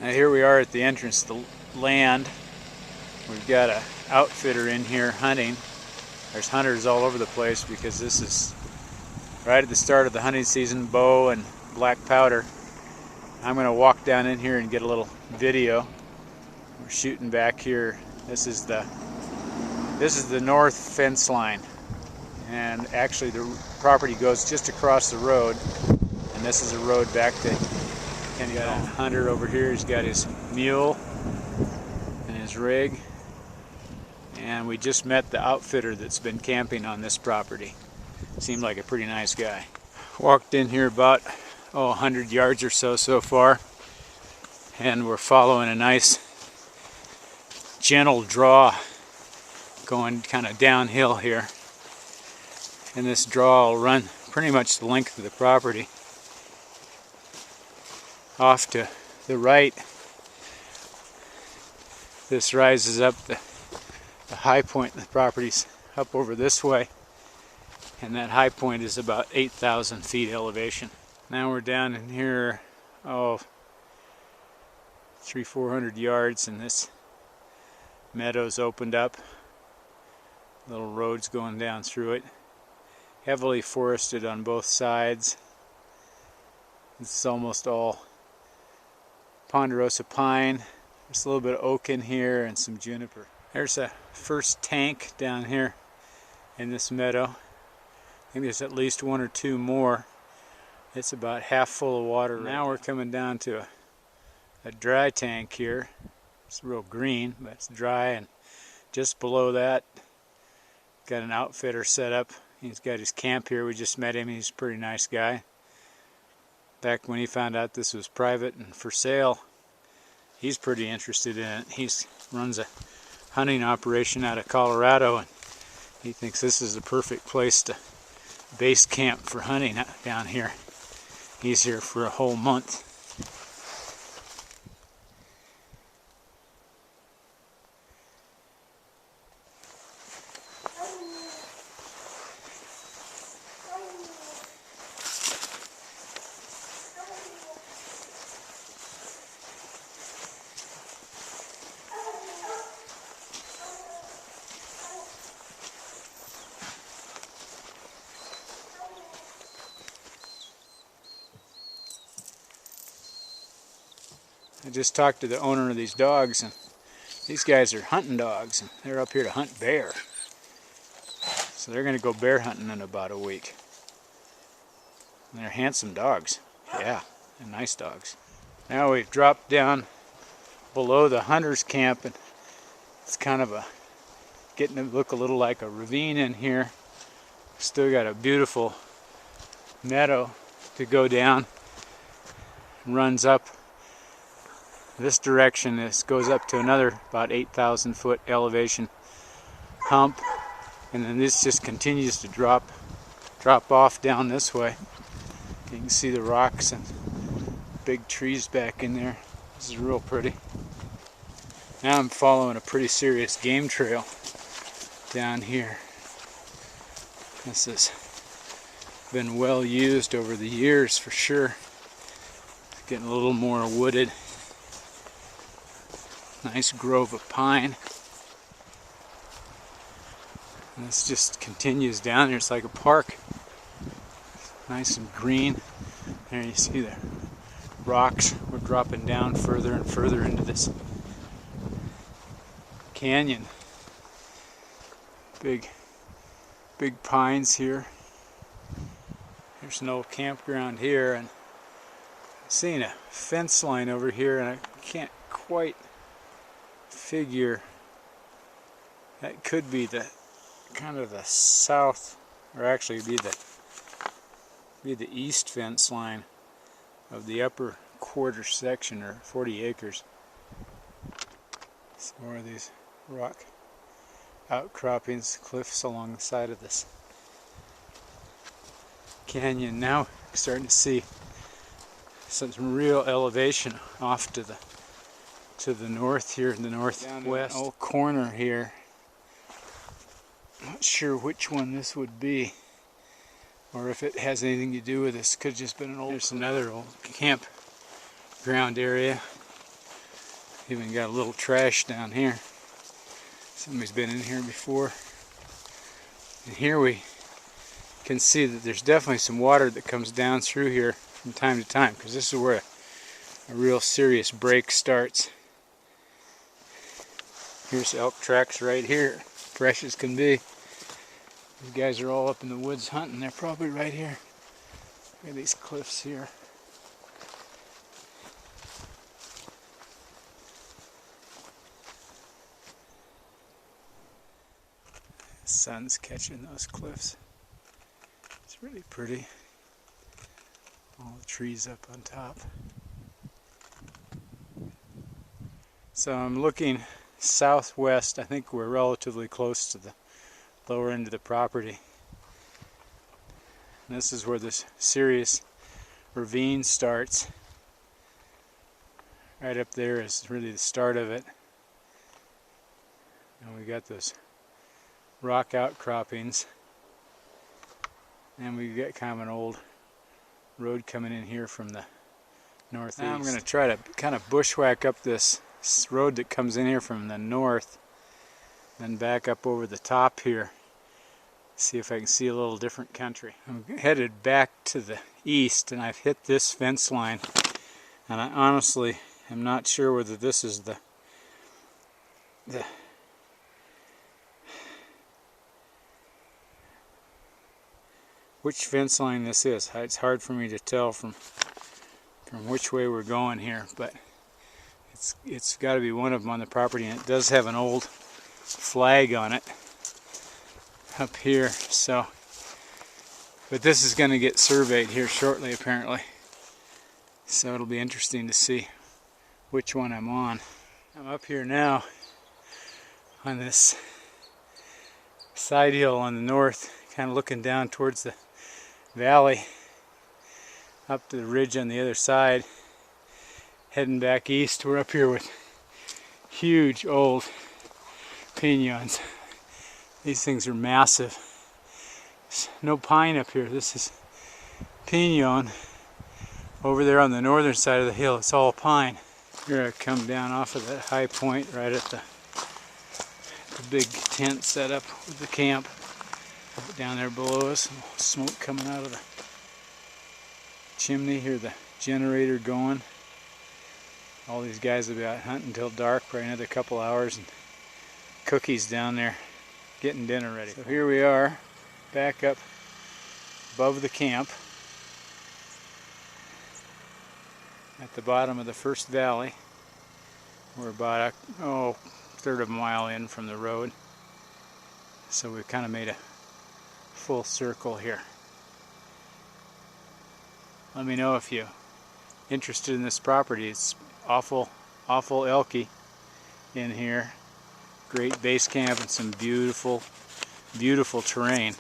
Now here we are at the entrance to the land. We've got an outfitter in here hunting. There's hunters all over the place because this is right at the start of the hunting season, bow and black powder. I'm going to walk down in here and get a little video. We're shooting back here. This is the north fence line, and actually the property goes just across the road, and this is a road back to Canjilon. Got a hunter over here. He's got his mule and his rig, and we just met the outfitter that's been camping on this property. Seemed like a pretty nice guy. Walked in here about 100 yards or so far, and we're following a nice gentle draw going kind of downhill here, and this draw will run pretty much the length of the property. Off to the right, this rises up, the high point of the property's up over this way, and that high point is about 8,000 feet elevation. Now we're down in here 300-400 yards, and this meadow's opened up. Little roads going down through it. Heavily forested on both sides. It's almost all ponderosa pine. There's a little bit of oak in here and some juniper. There's a first tank down here in this meadow. I think there's at least one or two more. It's about half full of water. Now we're coming down to a dry tank here. It's real green, but it's dry, and just below that got an outfitter set up. He's got his camp here. We just met him. He's a pretty nice guy. Back when he found out this was private and for sale, he's pretty interested in it. He runs a hunting operation out of Colorado, and he thinks this is the perfect place to base camp for hunting down here. He's here for a whole month. I just talked to the owner of these dogs, and these guys are hunting dogs, and they're up here to hunt bear. So they're going to go bear hunting in about a week. And they're handsome dogs. Yeah, they're nice dogs. Now we've dropped down below the hunter's camp, and it's kind of getting to look a little like a ravine in here. Still got a beautiful meadow to go down. It runs up this direction. This goes up to another about 8,000 foot elevation hump, and then this just continues to drop off down this way. You can see the rocks and big trees back in there. This is real pretty. Now I'm following a pretty serious game trail down here. This has been well used over the years for sure. It's getting a little more wooded. Nice grove of pine. And this just continues down here. It's like a park. Nice and green. There you see the rocks. We're dropping down further and further into this canyon. Big pines here. There's no campground here, and I'm seeing a fence line over here, and I can't quite figure. That could be the kind of the south, or actually be the east fence line of the upper quarter section, or 40 acres. Some more of these rock outcroppings, cliffs along the side of this canyon. Now starting to see some real elevation off to the north here, in the northwest. Old corner here. Not sure which one this would be, or if it has anything to do with this. Could have just been an old. There's another old campground area. Even got a little trash down here. Somebody's been in here before. And here we can see that there's definitely some water that comes down through here from time to time, because this is where a real serious break starts. Here's elk tracks right here, fresh as can be. These guys are all up in the woods hunting. They're probably right here. Look at these cliffs here. The sun's catching those cliffs. It's really pretty. All the trees up on top. So I'm looking southwest. I think we're relatively close to the lower end of the property. And this is where this serious ravine starts. Right up there is really the start of it. And we got those rock outcroppings. And we've got kind of an old road coming in here from the northeast. Now I'm going to try to kind of bushwhack up this road that comes in here from the north, then back up over the top here, see if I can see a little different country. I'm headed back to the east, and I've hit this fence line, and I honestly am not sure whether this is the which fence line this is. It's hard for me to tell from which way we're going here, but it's got to be one of them on the property, and it does have an old flag on it up here. So, but this is going to get surveyed here shortly, apparently. So it'll be interesting to see which one I'm on. I'm up here now on this side hill on the north, kind of looking down towards the valley, up to the ridge on the other side. Heading back east, we're up here with huge old piñons. These things are massive. There's no pine up here. This is piñon. Over there on the northern side of the hill, it's all pine. Here I come down off of that high point right at the big tent set up with the camp. Down there below us, smoke coming out of the chimney. Hear the generator going. All these guys will be out hunting until dark, probably another couple hours, and cookies down there getting dinner ready. So here we are, back up above the camp at the bottom of the first valley. We're about a third of a mile in from the road, so we've kind of made a full circle here. Let me know if you're interested in this property. It's awful elky in here. Great base camp and some beautiful terrain.